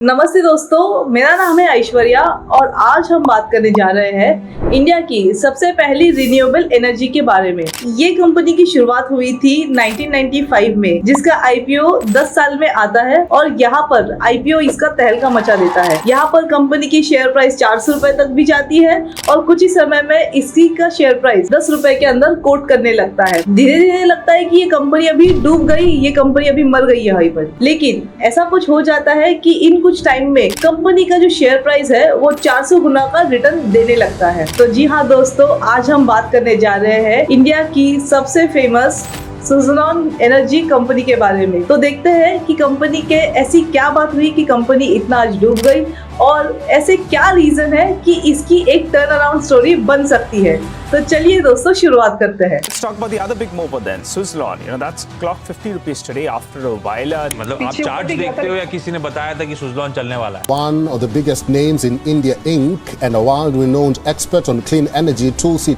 नमस्ते दोस्तों, मेरा नाम है ऐश्वर्या और आज हम बात करने जा रहे हैं इंडिया की सबसे पहली रिन्यूएबल एनर्जी के बारे में। ये कंपनी की शुरुआत हुई थी 1995 में, जिसका आईपीओ 10 साल में आता है और यहाँ पर आईपीओ इसका तहलका मचा देता है। यहाँ पर कंपनी की शेयर प्राइस 400 रुपए तक भी जाती है और कुछ ही समय में इसी का शेयर प्राइस 10 रुपए के अंदर कोट करने लगता है। धीरे धीरे लगता है कि ये कंपनी अभी डूब गई, ये कंपनी अभी मर गई है वहीं पर। लेकिन ऐसा कुछ हो जाता है कि इन कुछ टाइम में कंपनी का जो शेयर प्राइस है वो 400 गुना का रिटर्न देने लगता है। तो जी हाँ दोस्तों, आज हम बात करने जा रहे हैं इंडिया की सबसे फेमस सुज़लॉन एनर्जी कंपनी के बारे में। तो देखते हैं कि कंपनी के ऐसी क्या बात हुई कि कंपनी इतना आज डूब गई और ऐसे क्या रीजन है कि इसकी एक टर्न अराउंड स्टोरी बन सकती है। तो चलिए दोस्तों शुरुआत करते हैं। Let's talk about the other big mover then, Suzlon. You know that's clocked 50 rupees today after a while. मतलब आप चार्ट देखते हो या किसी ने बताया था कि सुज़लॉन चलने वाला है? One of the biggest names in India Inc. and a world-renowned expert on clean energy, Tulsi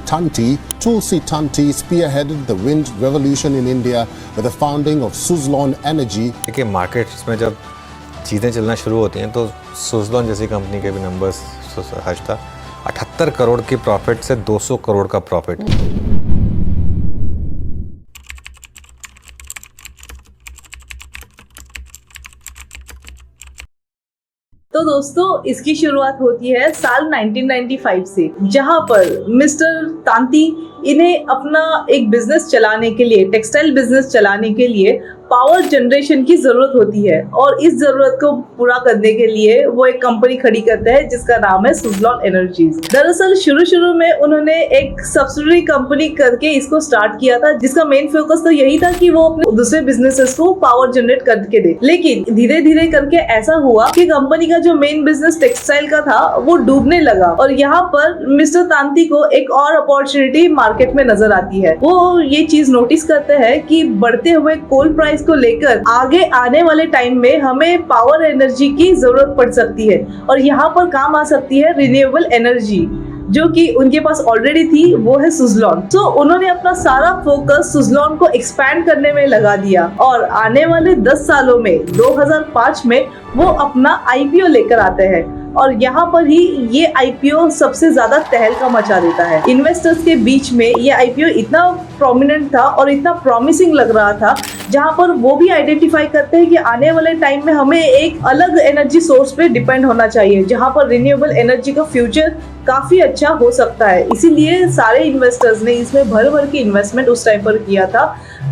Tanti spearheaded the wind revolution in India with the founding of Suzlon Energy. देखिए मार्केट्स में जब चीज़ें चलना शुरू होती हैं तो सुज़लॉन जैसी कंपनी के भी नंबर्स हज था। 78 करोड़ की प्रॉफिट से 200 करोड़ का प्रॉफिट। तो दोस्तों इसकी शुरुआत होती है साल 1995 से, जहां पर मिस्टर तांती इन्हें अपना एक बिजनेस चलाने के लिए, टेक्सटाइल बिजनेस चलाने के लिए पावर जनरेशन की जरूरत होती है और इस जरूरत को पूरा करने के लिए वो एक कंपनी खड़ी करते हैं जिसका नाम है सुज़लॉन एनर्जीज। दरअसल शुरू में उन्होंने एक सब्सिडरी कंपनी करके इसको स्टार्ट किया था, जिसका मेन फोकस तो यही था कि वो अपने दूसरे बिजनेसेस को पावर जनरेट करके दे। लेकिन धीरे धीरे करके ऐसा हुआ कि कंपनी का जो मेन बिजनेस टेक्सटाइल का था वो डूबने लगा और यहाँ पर मिस्टर तांती को एक और अपॉर्चुनिटी मार्केट में नजर आती है। वो ये चीज नोटिस करते हैं कि बढ़ते हुए कोल प्राइस को लेकर आगे आने वाले टाइम में हमें पावर एनर्जी की जरूरत पड़ सकती है और यहाँ पर काम आ सकती है रिन्यूएबल एनर्जी, जो कि उनके पास ऑलरेडी थी, वो है सुज़लॉन। तो उन्होंने अपना सारा फोकस सुज़लॉन को एक्सपैंड करने में लगा दिया और आने वाले 10 सालों में 2005 में वो अपना आईपीओ लेकर आते हैं और यहाँ पर ही ये आईपीओ सबसे ज्यादा तहलका मचा देता है। इन्वेस्टर्स के बीच में ये आईपीओ इतना प्रोमिनेंट था और इतना प्रॉमिसिंग लग रहा था, जहाँ पर वो भी आइडेंटिफाई करते हैं कि आने वाले टाइम में हमें एक अलग एनर्जी सोर्स पे डिपेंड होना चाहिए, जहाँ पर रिन्यूएबल एनर्जी का फ्यूचर काफी अच्छा हो सकता है। इसीलिए सारे इन्वेस्टर्स ने इसमें भर भर के इन्वेस्टमेंट उस टाइम पर किया था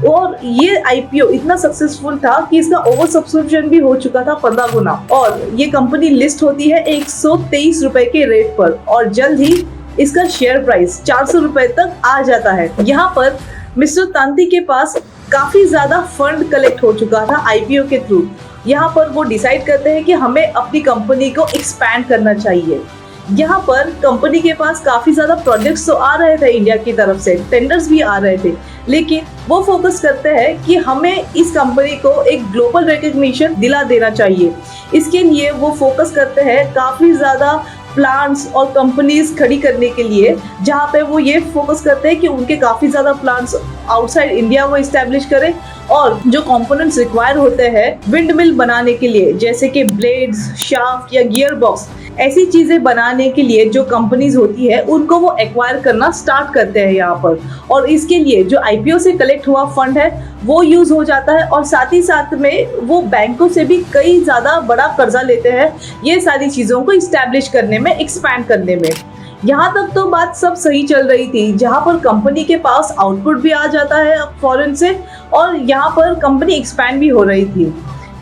और ये आईपीओ इतना सक्सेसफुल था कि इसका ओवर सब्सक्रिप्शन भी हो चुका था 15 गुना और ये कंपनी लिस्ट होती है 123 रुपए के रेट पर और जल्द ही इसका शेयर प्राइस 400 रुपए तक आ जाता है। यहाँ पर मिस्टर तांती के पास काफी ज्यादा फंड कलेक्ट हो चुका था आईपीओ के थ्रू। यहाँ पर वो डिसाइड करते हैं कि हमें अपनी कंपनी को एक्सपैंड करना चाहिए। यहाँ पर कंपनी के पास काफी ज्यादा प्रोजेक्ट्स तो आ रहे थे, इंडिया की तरफ से टेंडर्स भी आ रहे थे, लेकिन वो फोकस करते हैं कि हमें इस कंपनी को एक ग्लोबल रिकॉग्निशन दिला देना चाहिए। इसके लिए वो फोकस करते हैं काफी ज्यादा प्लांट्स और कंपनीज खड़ी करने के लिए, जहाँ पे वो ये फोकस करते हैं कि उनके काफी ज्यादा प्लांट्स आउटसाइड इंडिया वो इस्टेब्लिश करें और जो कंपोनेंट्स रिक्वायर होते हैं विंड मिल बनाने के लिए, जैसे कि ब्लेड्स, शाफ्ट या गियर बॉक्स, ऐसी चीजें बनाने के लिए जो कंपनीज होती है उनको वो एक्वायर करना स्टार्ट करते हैं यहाँ पर। और इसके लिए जो आईपीओ से कलेक्ट हुआ फंड है वो यूज हो जाता है और साथ ही साथ में वो बैंकों से भी कई ज्यादा बड़ा कर्जा लेते हैं ये सारी चीजों को इस्टेब्लिश करने में, एक्सपैंड करने में। यहाँ तक तो बात सब सही चल रही थी, जहाँ पर कंपनी के पास आउटपुट भी आ जाता है फॉरेन से और यहाँ पर कंपनी एक्सपैंड भी हो रही थी।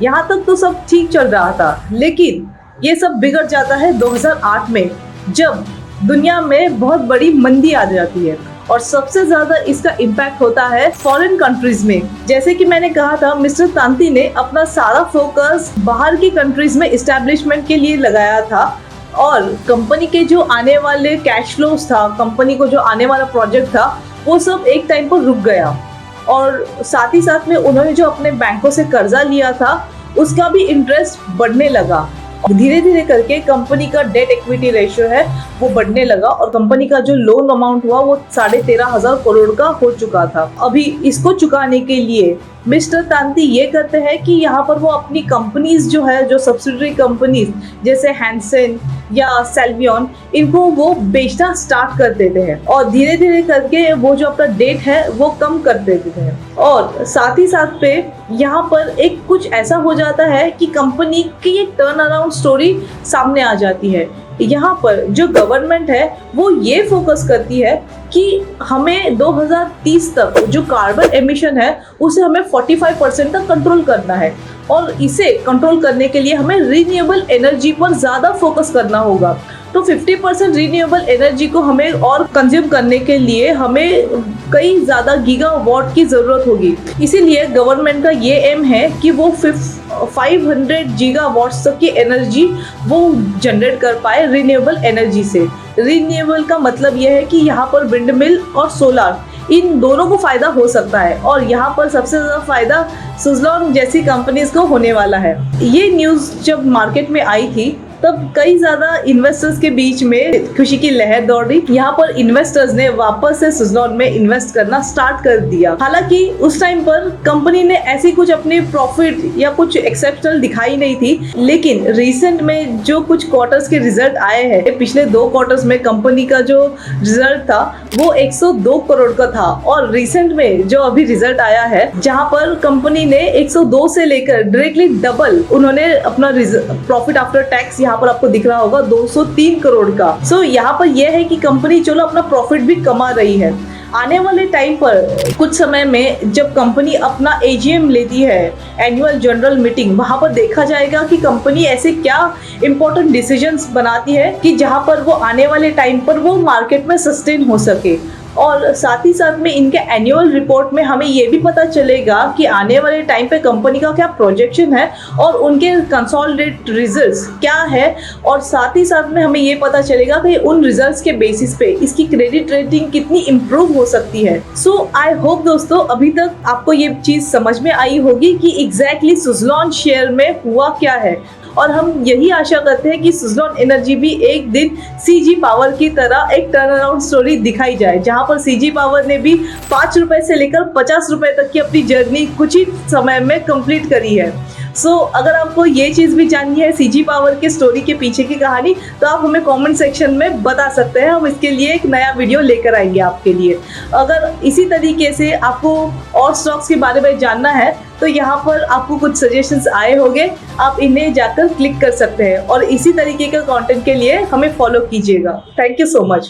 यहाँ तक तो सब ठीक चल रहा था, लेकिन ये सब बिगड़ जाता है 2008 में, जब दुनिया में बहुत बड़ी मंदी आ जाती है और सबसे ज्यादा इसका इम्पैक्ट होता है फॉरेन कंट्रीज में। जैसे कि मैंने कहा था, मिस्टर तांती ने अपना सारा फोकस बाहर की कंट्रीज में इस्टेब्लिशमेंट के लिए लगाया था और कंपनी के जो आने वाले कैश फ्लोज था, कंपनी को जो आने वाला प्रोजेक्ट था, वो सब एक टाइम पर रुक गया और साथ ही साथ में उन्होंने जो अपने बैंकों से कर्जा लिया था उसका भी इंटरेस्ट बढ़ने लगा धीरे धीरे करके कंपनी का डेट इक्विटी रेशियो है वो बढ़ने लगा और कंपनी का जो लोन अमाउंट हुआ वो 13,500 करोड़ का हो चुका था। अभी इसको चुकाने के लिए मिस्टर तांती ये करते हैं कि यहाँ पर वो अपनी कंपनीज जो है, जो सब्सिडरी कंपनीज जैसे हैंसन या सेल्वियन, इनको वो बेचना स्टार्ट कर देते हैं और धीरे धीरे करके वो जो अपना डेट है वो कम कर देते हैं। और साथ ही साथ पे यहाँ पर एक कुछ ऐसा हो जाता है कि कंपनी की एक टर्न अराउंड स्टोरी सामने आ जाती है। यहाँ पर जो गवर्नमेंट है वो ये फोकस करती है कि हमें 2030 तक जो कार्बन एमिशन है उसे हमें 45% तक कंट्रोल करना है और इसे कंट्रोल करने के लिए हमें रिन्यूएबल एनर्जी पर ज़्यादा फोकस करना होगा। तो 50% रिन्यूएबल एनर्जी को हमें और कंज्यूम करने के लिए हमें कई ज़्यादा गीगावाट की ज़रूरत होगी। इसीलिए गवर्नमेंट का ये एम है कि वो 500 गीगावाट्स तक की एनर्जी वो जनरेट कर पाए रिन्यूएबल एनर्जी से। रिन्यूएबल का मतलब यह है कि यहाँ पर विंड मिल और सोलार, इन दोनों को फायदा हो सकता है और यहाँ पर सबसे ज़्यादा फायदा सुज़लॉन जैसी कंपनीज को होने वाला है। ये न्यूज़ जब मार्केट में आई थी तब कई ज़्यादा इन्वेस्टर्स के बीच में खुशी की लहर दौड़ रही। यहाँ पर इन्वेस्टर्स ने वापस से सुज़लॉन में इन्वेस्ट करना स्टार्ट कर दिया। हालांकि उस टाइम पर कंपनी ने ऐसी कुछ अपनी प्रॉफिट या कुछ एक्सेप्शनल दिखाई नहीं थी, लेकिन रिसेंट में जो कुछ क्वार्टर्स के रिजल्ट आए हैं, पिछले 2 क्वार्टर्स में कंपनी का जो रिजल्ट था वो 102 करोड़ का था और रिसेंट में जो अभी रिजल्ट आया है जहाँ पर कंपनी ने 102 से लेकर डायरेक्टली डबल उन्होंने अपना प्रॉफिट आफ्टर टैक्स यहाँ पर आपको दिख रहा होगा 203 करोड़ का। सो यहाँ पर यह है कि कंपनी चलो अपना प्रॉफिट भी कमा रही है। आने वाले टाइम पर कुछ समय में जब कंपनी अपना एजीएम लेती है, एनुअल जनरल मीटिंग, वहाँ पर देखा जाएगा कि कंपनी ऐसे क्या इम्पोर्टेंट डिसीजंस बनाती है कि जहाँ पर वो आने वाले टाइम पर वो मार्केट में सस्टेन हो सके। और साथ ही साथ में इनके एनुअल रिपोर्ट में हमें ये भी पता चलेगा कि आने वाले टाइम पे कंपनी का क्या प्रोजेक्शन है और उनके कंसोलिडेटेड रिजल्ट्स क्या है और साथ ही साथ में हमें ये पता चलेगा कि उन रिजल्ट्स के बेसिस पे इसकी क्रेडिट रेटिंग कितनी इम्प्रूव हो सकती है। सो आई होप दोस्तों अभी तक आपको ये चीज़ समझ में आई होगी कि एग्जैक्टली सुज़लॉन शेयर में हुआ क्या है और हम यही आशा करते हैं कि सुज़लॉन एनर्जी भी एक दिन सीजी पावर की तरह एक टर्न अराउंड स्टोरी दिखाई जाए, जहां पर सीजी पावर ने भी 5 रुपए से लेकर 50 रुपए तक की अपनी जर्नी कुछ ही समय में कंप्लीट करी है। सो अगर आपको ये चीज़ भी जाननी है सीजी पावर के स्टोरी के पीछे की कहानी, तो आप हमें कमेंट सेक्शन में बता सकते हैं। हम इसके लिए एक नया वीडियो लेकर आएंगे आपके लिए। अगर इसी तरीके से आपको और स्टॉक्स के बारे में जानना है तो यहाँ पर आपको कुछ सजेशंस आए होंगे, आप इन्हें जाकर क्लिक कर सकते हैं और इसी तरीके का कंटेंट के लिए हमें फॉलो कीजिएगा। Thank you so much.